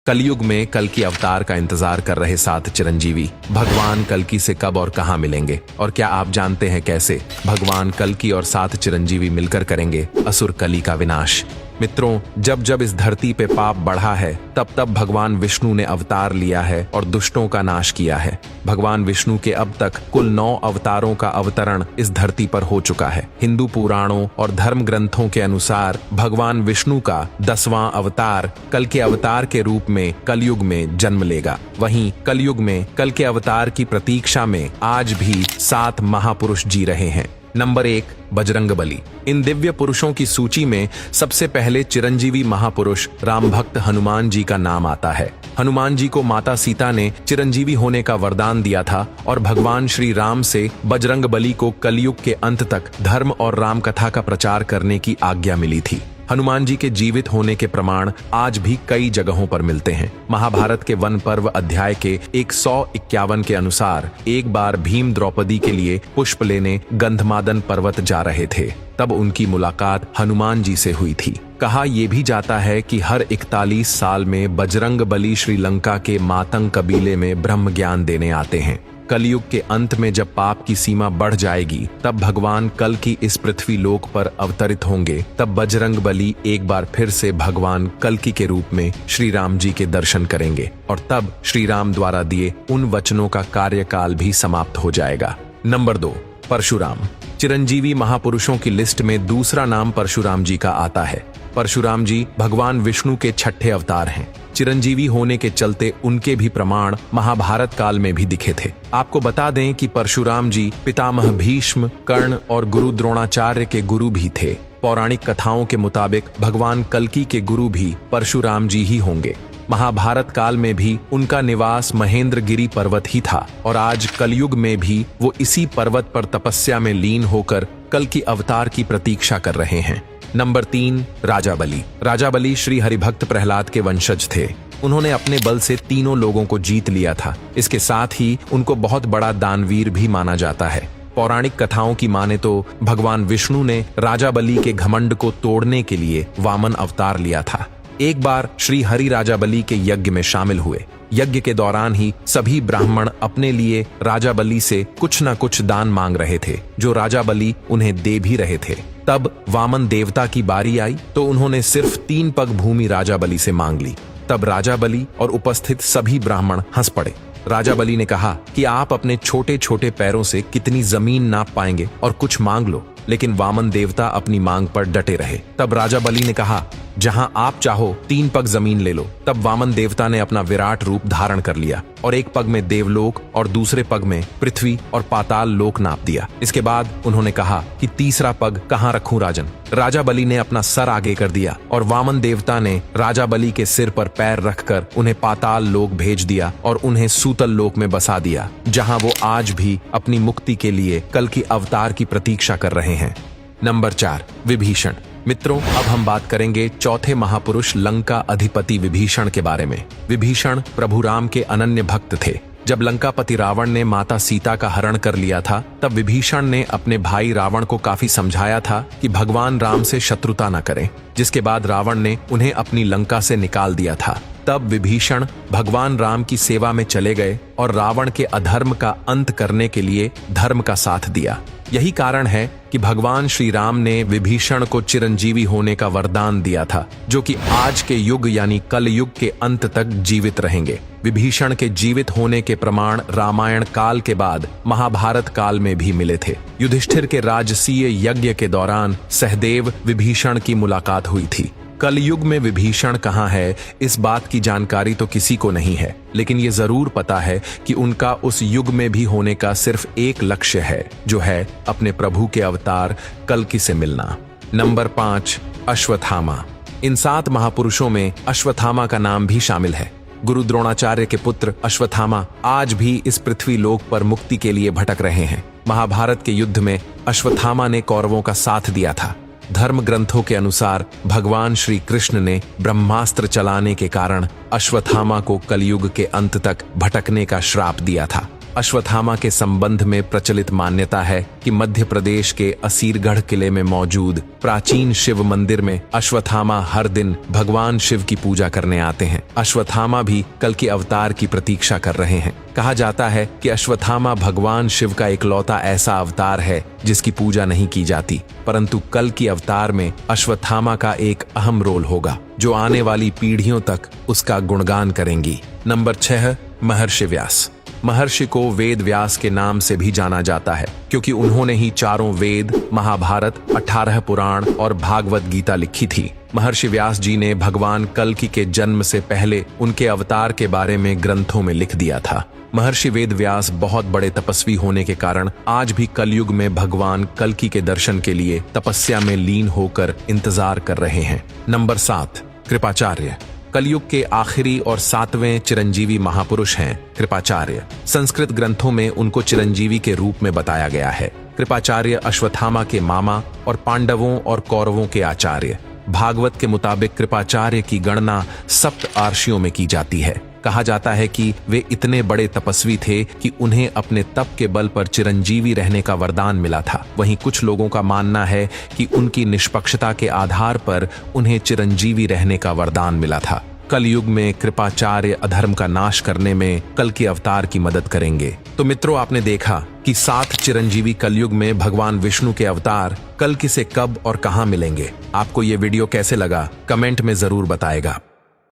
कलयुग में कल्कि अवतार का इंतजार कर रहे 7 चिरंजीवी भगवान कल्कि से कब और कहां मिलेंगे, और क्या आप जानते हैं कैसे भगवान कल्कि और 7 चिरंजीवी मिलकर करेंगे असुर कली का विनाश। मित्रों, जब जब इस धरती पे पाप बढ़ा है तब तब भगवान विष्णु ने अवतार लिया है और दुष्टों का नाश किया है। भगवान विष्णु के अब तक कुल 9 अवतारों का अवतरण इस धरती पर हो चुका है। हिंदू पुराणों और धर्म ग्रंथों के अनुसार भगवान विष्णु का 10वां अवतार कल के अवतार के रूप में कलयुग में जन्म लेगा। वहीं कलयुग में कल के अवतार की प्रतीक्षा में आज भी 7 महापुरुष जी रहे हैं। नंबर 1, बजरंगबली। इन दिव्य पुरुषों की सूची में सबसे पहले चिरंजीवी महापुरुष राम भक्त हनुमान जी का नाम आता है। हनुमान जी को माता सीता ने चिरंजीवी होने का वरदान दिया था और भगवान श्री राम से बजरंगबली को कलयुग के अंत तक धर्म और राम कथा का प्रचार करने की आज्ञा मिली थी। हनुमान जी के जीवित होने के प्रमाण आज भी कई जगहों पर मिलते हैं। महाभारत के वन पर्व अध्याय के 151 के अनुसार एक बार भीम द्रौपदी के लिए पुष्प लेने गंधमादन पर्वत जा रहे थे। तब उनकी मुलाकात हनुमान जी से हुई थी। कहा यह भी जाता है कि हर 41 साल में बजरंगबली श्रीलंका के मातंग कबीले में ब्रह्म ज्ञान देने आते हैं। कलयुग के अंत में जब पाप की सीमा बढ़ जाएगी तब भगवान कल की इस पृथ्वी लोक पर अवतरित होंगे। तब बजरंगबली एक बार फिर से भगवान कल्कि के रूप में श्री राम जी के दर्शन करेंगे और तब श्री राम द्वारा दिए उन वचनों का कार्यकाल भी समाप्त हो जाएगा। नंबर 2, परशुराम। चिरंजीवी महापुरुषों की लिस्ट में दूसरा नाम परशुराम जी का आता है। परशुराम जी भगवान विष्णु के 6ठे अवतार हैं। चिरंजीवी होने के चलते उनके भी प्रमाण महाभारत काल में भी दिखे थे। आपको बता दें कि परशुराम जी पितामह भीष्म, कर्ण और गुरु द्रोणाचार्य के गुरु भी थे। पौराणिक कथाओं के मुताबिक भगवान कल्कि के गुरु भी परशुराम जी ही होंगे। महाभारत काल में भी उनका निवास महेंद्रगिरी पर्वत ही था और आज कलयुग में भी वो इसी पर्वत पर तपस्या में लीन होकर कल्कि अवतार की प्रतीक्षा कर रहे हैं। नंबर 3, राजा बलि। राजा बलि श्री हरिभक्त प्रहलाद के वंशज थे। उन्होंने अपने बल से तीनों लोगों को जीत लिया था। इसके साथ ही उनको बहुत बड़ा दानवीर भी माना जाता है। पौराणिक कथाओं की माने तो भगवान विष्णु ने राजा बलि के घमंड को तोड़ने के लिए वामन अवतार लिया था। एक बार श्री हरि राजा बलि के यज्ञ में शामिल हुए। यज्ञ के दौरान ही सभी ब्राह्मण अपने लिए राजा बलि से कुछ न कुछ दान मांग रहे थे, जो राजा बलि उन्हें दे भी रहे थे। तब वामन देवता की बारी आई तो उन्होंने सिर्फ 3 पग भूमि राजा बलि से मांग ली। तब राजा बलि और उपस्थित सभी ब्राह्मण हंस पड़े। राजा बलि ने कहा कि आप अपने छोटे छोटे पैरों से कितनी जमीन नाप पाएंगे और कुछ मांग लो, लेकिन वामन देवता अपनी मांग पर डटे रहे। तब राजा बलि ने कहा, जहां आप चाहो 3 पग जमीन ले लो। तब वामन देवता ने अपना विराट रूप धारण कर लिया और एक पग में देवलोक और दूसरे पग में पृथ्वी और पाताल लोक नाप दिया। इसके बाद उन्होंने कहा कि तीसरा पग कहां रखूं राजन। राजा बलि ने अपना सर आगे कर दिया और वामन देवता ने राजा बलि के सिर पर पैर रखकर उन्हें पाताल लोक भेज दिया और उन्हें सूतल लोक में बसा दिया, जहां वो आज भी अपनी मुक्ति के लिए कल की अवतार की प्रतीक्षा कर रहे हैं। नंबर 4, विभीषण। मित्रों, अब हम बात करेंगे चौथे महापुरुष लंका अधिपति विभीषण के बारे में। विभीषण प्रभु राम के अनन्य भक्त थे। जब लंकापति रावण ने माता सीता का हरण कर लिया था तब विभीषण ने अपने भाई रावण को काफी समझाया था कि भगवान राम से शत्रुता न करें, जिसके बाद रावण ने उन्हें अपनी लंका से निकाल दिया था। तब विभीषण भगवान राम की सेवा में चले गए और रावण के अधर्म का अंत करने के लिए धर्म का साथ दिया। यही कारण है कि भगवान श्री राम ने विभीषण को चिरंजीवी होने का वरदान दिया था, जो कि आज के युग यानी कल युग के अंत तक जीवित रहेंगे। विभीषण के जीवित होने के प्रमाण रामायण काल के बाद महाभारत काल में भी मिले थे। युधिष्ठिर के राजसीय यज्ञ के दौरान सहदेव विभीषण की मुलाकात हुई थी। कलयुग में विभीषण कहाँ है, इस बात की जानकारी तो किसी को नहीं है, लेकिन ये जरूर पता है कि उनका उस युग में भी होने का सिर्फ एक लक्ष्य है, जो है अपने प्रभु के अवतार कल्कि से मिलना। नंबर 5, अश्वत्थामा। इन 7 महापुरुषों में अश्वत्थामा का नाम भी शामिल है। गुरु द्रोणाचार्य के पुत्र अश्वत्थामा आज भी इस पृथ्वी लोक पर मुक्ति के लिए भटक रहे हैं। महाभारत के युद्ध में अश्वत्थामा ने कौरवों का साथ दिया था। धर्म ग्रंथों के अनुसार भगवान श्री कृष्ण ने ब्रह्मास्त्र चलाने के कारण अश्वत्थामा को कलयुग के अंत तक भटकने का श्राप दिया था। अश्वत्थामा के संबंध में प्रचलित मान्यता है कि मध्य प्रदेश के असीरगढ़ किले में मौजूद प्राचीन शिव मंदिर में अश्वत्थामा हर दिन भगवान शिव की पूजा करने आते हैं। अश्वत्थामा भी कल के अवतार की प्रतीक्षा कर रहे हैं। कहा जाता है कि अश्वत्थामा भगवान शिव का इकलौता ऐसा अवतार है जिसकी पूजा नहीं की जाती, परंतु कल की अवतार में अश्वत्थामा का एक अहम रोल होगा जो आने वाली पीढ़ियों तक उसका गुणगान करेंगी। नंबर 6, महर्षि व्यास। महर्षि को वेद व्यास के नाम से भी जाना जाता है क्योंकि उन्होंने ही चारों वेद, महाभारत, 18 पुराण और भागवत गीता लिखी थी। महर्षि व्यास जी ने भगवान कल्कि के जन्म से पहले उनके अवतार के बारे में ग्रंथों में लिख दिया था। महर्षि वेद व्यास बहुत बड़े तपस्वी होने के कारण आज भी कलयुग में भगवान कल्कि के दर्शन के लिए तपस्या में लीन होकर इंतजार कर रहे हैं। नंबर 7, कृपाचार्य। कलयुग के आखिरी और 7वें चिरंजीवी महापुरुष हैं कृपाचार्य। संस्कृत ग्रंथों में उनको चिरंजीवी के रूप में बताया गया है। कृपाचार्य अश्वत्थामा के मामा और पांडवों और कौरवों के आचार्य। भागवत के मुताबिक कृपाचार्य की गणना सप्त आर्षियों में की जाती है। कहा जाता है कि वे इतने बड़े तपस्वी थे कि उन्हें अपने तप के बल पर चिरंजीवी रहने का वरदान मिला था। वहीं कुछ लोगों का मानना है कि उनकी निष्पक्षता के आधार पर उन्हें चिरंजीवी रहने का वरदान मिला था। कलयुग में कृपाचार्य अधर्म का नाश करने में कल के अवतार की मदद करेंगे। तो मित्रों, आपने देखा कि 7 चिरंजीवी कलयुग में भगवान विष्णु के अवतार कल्कि से कब और कहां मिलेंगे। आपको ये वीडियो कैसे लगा, कमेंट में जरूर बताएगा।